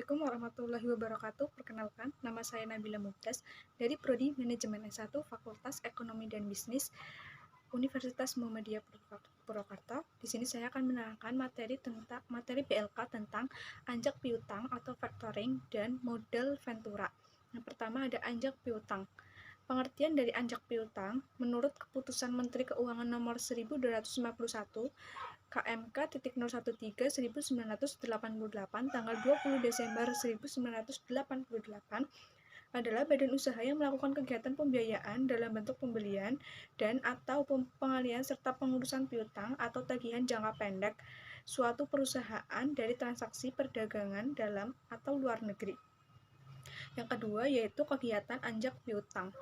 Assalamualaikum warahmatullahi wabarakatuh. Perkenalkan, nama saya Nabila Mubtas dari Prodi Manajemen S1 Fakultas Ekonomi dan Bisnis Universitas Muhammadiyah Purwakarta. Di sini saya akan menerangkan materi BLK tentang anjak piutang atau factoring dan model Ventura. Yang pertama ada anjak piutang. Pengertian dari anjak piutang menurut Keputusan Menteri Keuangan Nomor 1251 KMK.013/1988 tanggal 20 Desember 1988 adalah badan usaha yang melakukan kegiatan pembiayaan dalam bentuk pembelian dan/atau pengalihan serta pengurusan piutang atau tagihan jangka pendek suatu perusahaan dari transaksi perdagangan dalam atau luar negeri. Yang kedua yaitu kegiatan anjak piutang.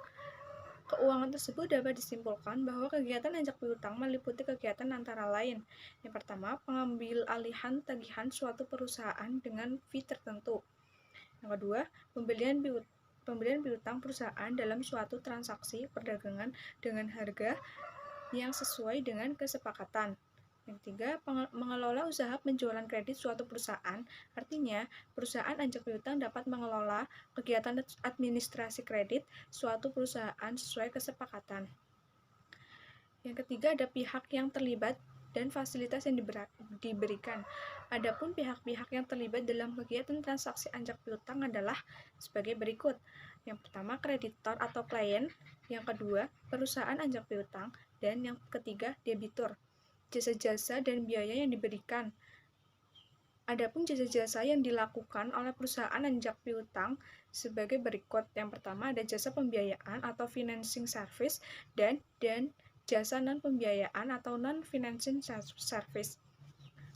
Keuangan tersebut dapat disimpulkan bahwa kegiatan anjak piutang meliputi kegiatan antara lain. Yang pertama, pengambil alihan tagihan suatu perusahaan dengan fee tertentu. Yang kedua, pembelian piutang perusahaan dalam suatu transaksi perdagangan dengan harga yang sesuai dengan kesepakatan. Yang ketiga, mengelola usaha penjualan kredit suatu perusahaan. Artinya, perusahaan anjak piutang dapat mengelola kegiatan administrasi kredit suatu perusahaan sesuai kesepakatan. Yang ketiga, ada pihak yang terlibat dan fasilitas yang diberikan. Adapun pihak-pihak yang terlibat dalam kegiatan transaksi anjak piutang adalah sebagai berikut. Yang pertama, kreditor atau klien. Yang kedua, perusahaan anjak piutang. Dan yang ketiga, debitur. Jasa-jasa dan biaya yang diberikan. Adapun jasa-jasa yang dilakukan oleh perusahaan anjak piutang sebagai berikut. Yang pertama ada jasa pembiayaan atau financing service dan jasa non-pembiayaan atau non-financing service.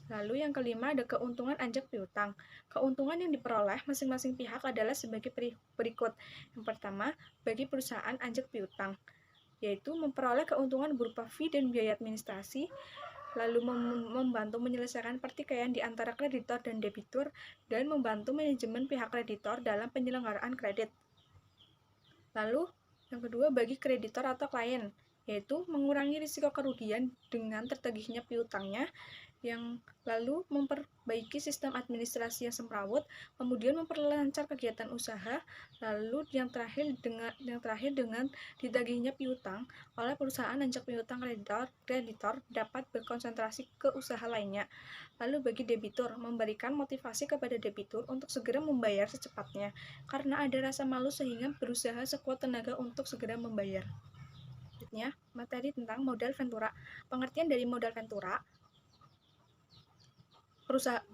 Lalu yang kelima ada keuntungan anjak piutang. Keuntungan yang diperoleh masing-masing pihak adalah sebagai berikut. Yang pertama, bagi perusahaan anjak piutang, yaitu memperoleh keuntungan berupa fee dan biaya administrasi, lalu membantu menyelesaikan pertikaian di antara kreditor dan debitur, dan membantu manajemen pihak kreditor dalam penyelenggaraan kredit. Lalu, yang kedua bagi kreditor atau klien, yaitu mengurangi risiko kerugian dengan tertagihnya piutangnya, yang lalu memperbaiki sistem administrasi yang semrawut, kemudian memperlancar kegiatan usaha, lalu yang terakhir dengan ditagihnya piutang oleh perusahaan anjak piutang kreditor dapat berkonsentrasi ke usaha lainnya. Lalu bagi debitur, memberikan motivasi kepada debitur untuk segera membayar secepatnya, karena ada rasa malu sehingga berusaha sekuat tenaga untuk segera membayar. Selanjutnya, materi tentang modal Ventura. Pengertian dari modal Ventura.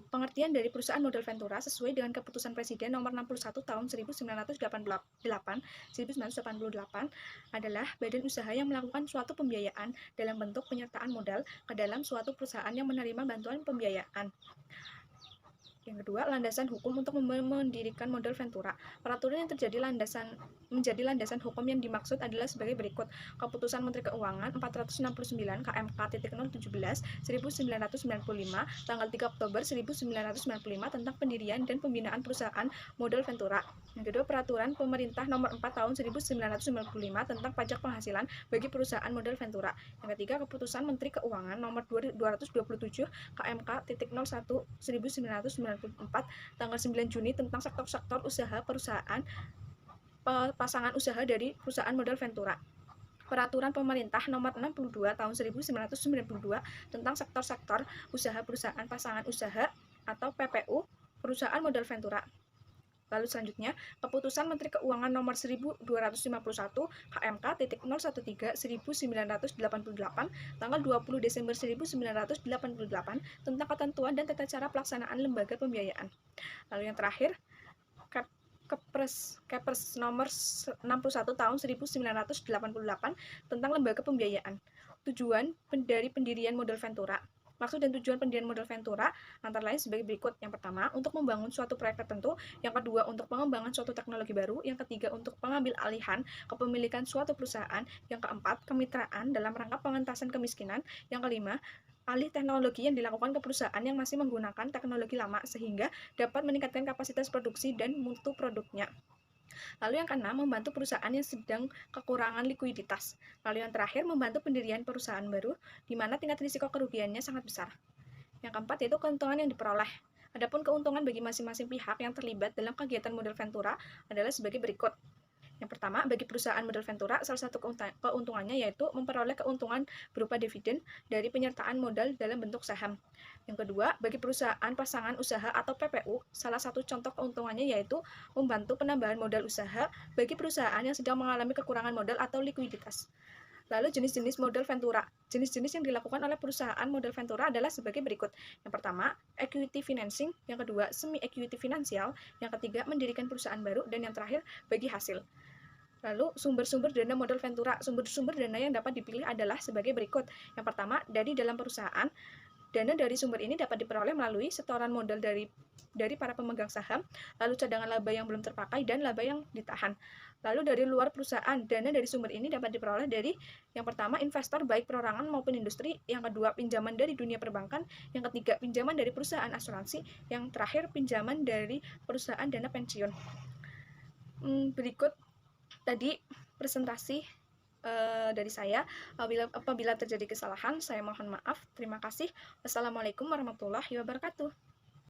Pengertian dari perusahaan modal Ventura sesuai dengan Keputusan Presiden Nomor 61 Tahun 1988 adalah badan usaha yang melakukan suatu pembiayaan dalam bentuk penyertaan modal ke dalam suatu perusahaan yang menerima bantuan pembiayaan. Yang kedua, landasan hukum untuk mendirikan modal Ventura. Peraturan yang menjadi landasan hukum yang dimaksud adalah sebagai berikut. Keputusan Menteri Keuangan 469 KMK.017/1995 tanggal 3 Oktober 1995 tentang pendirian dan pembinaan perusahaan modal Ventura. Yang kedua, Peraturan Pemerintah Nomor 4 Tahun 1995 tentang pajak penghasilan bagi perusahaan modal Ventura. Yang ketiga, Keputusan Menteri Keuangan Nomor 227 KMK.01/1994 tanggal 9 Juni tentang sektor-sektor usaha perusahaan pasangan usaha dari perusahaan modal Ventura. Peraturan Pemerintah Nomor 62 Tahun 1992 tentang sektor-sektor usaha perusahaan pasangan usaha atau PPU perusahaan modal Ventura. Lalu selanjutnya, Keputusan Menteri Keuangan Nomor 1251 KMK.013/1988 tanggal 20 Desember 1988 tentang ketentuan dan tata cara pelaksanaan lembaga pembiayaan. Lalu yang terakhir, Kepres Nomor 61 Tahun 1988 tentang lembaga pembiayaan. Tujuan dari pendirian modal Ventura. Maksud dan tujuan pendirian modal Ventura antara lain sebagai berikut. Yang pertama, untuk membangun suatu proyek tertentu. Yang kedua, untuk pengembangan suatu teknologi baru. Yang ketiga, untuk pengambil alihan kepemilikan suatu perusahaan. Yang keempat, kemitraan dalam rangka pengentasan kemiskinan. Yang kelima, alih teknologi yang dilakukan ke perusahaan yang masih menggunakan teknologi lama sehingga dapat meningkatkan kapasitas produksi dan mutu produknya. Lalu yang keenam, membantu perusahaan yang sedang kekurangan likuiditas. Lalu yang terakhir, membantu pendirian perusahaan baru, di mana tingkat risiko kerugiannya sangat besar. Yang keempat, yaitu keuntungan yang diperoleh. Adapun keuntungan bagi masing-masing pihak yang terlibat dalam kegiatan modal ventura adalah sebagai berikut. Yang pertama, bagi perusahaan modal ventura, salah satu keuntungannya yaitu memperoleh keuntungan berupa dividen dari penyertaan modal dalam bentuk saham. Yang kedua, bagi perusahaan pasangan usaha atau PPU, salah satu contoh keuntungannya yaitu membantu penambahan modal usaha bagi perusahaan yang sedang mengalami kekurangan modal atau likuiditas. Lalu jenis-jenis modal ventura. Jenis-jenis yang dilakukan oleh perusahaan modal ventura adalah sebagai berikut. Yang pertama, equity financing. Yang kedua, semi-equity finansial. Yang ketiga, mendirikan perusahaan baru. Dan yang terakhir, bagi hasil. Lalu sumber-sumber dana modal ventura. Sumber-sumber dana yang dapat dipilih adalah sebagai berikut. Yang pertama, dari dalam perusahaan. Dana dari sumber ini dapat diperoleh melalui setoran modal dari para pemegang saham, lalu cadangan laba yang belum terpakai, dan laba yang ditahan. Lalu dari luar perusahaan, dana dari sumber ini dapat diperoleh dari yang pertama, investor baik perorangan maupun industri, yang kedua, pinjaman dari dunia perbankan, yang ketiga, pinjaman dari perusahaan asuransi, yang terakhir, pinjaman dari perusahaan dana pensiun. Berikut tadi presentasi dari saya. Apabila terjadi kesalahan, saya mohon maaf. Terima kasih. Wassalamualaikum warahmatullahi wabarakatuh.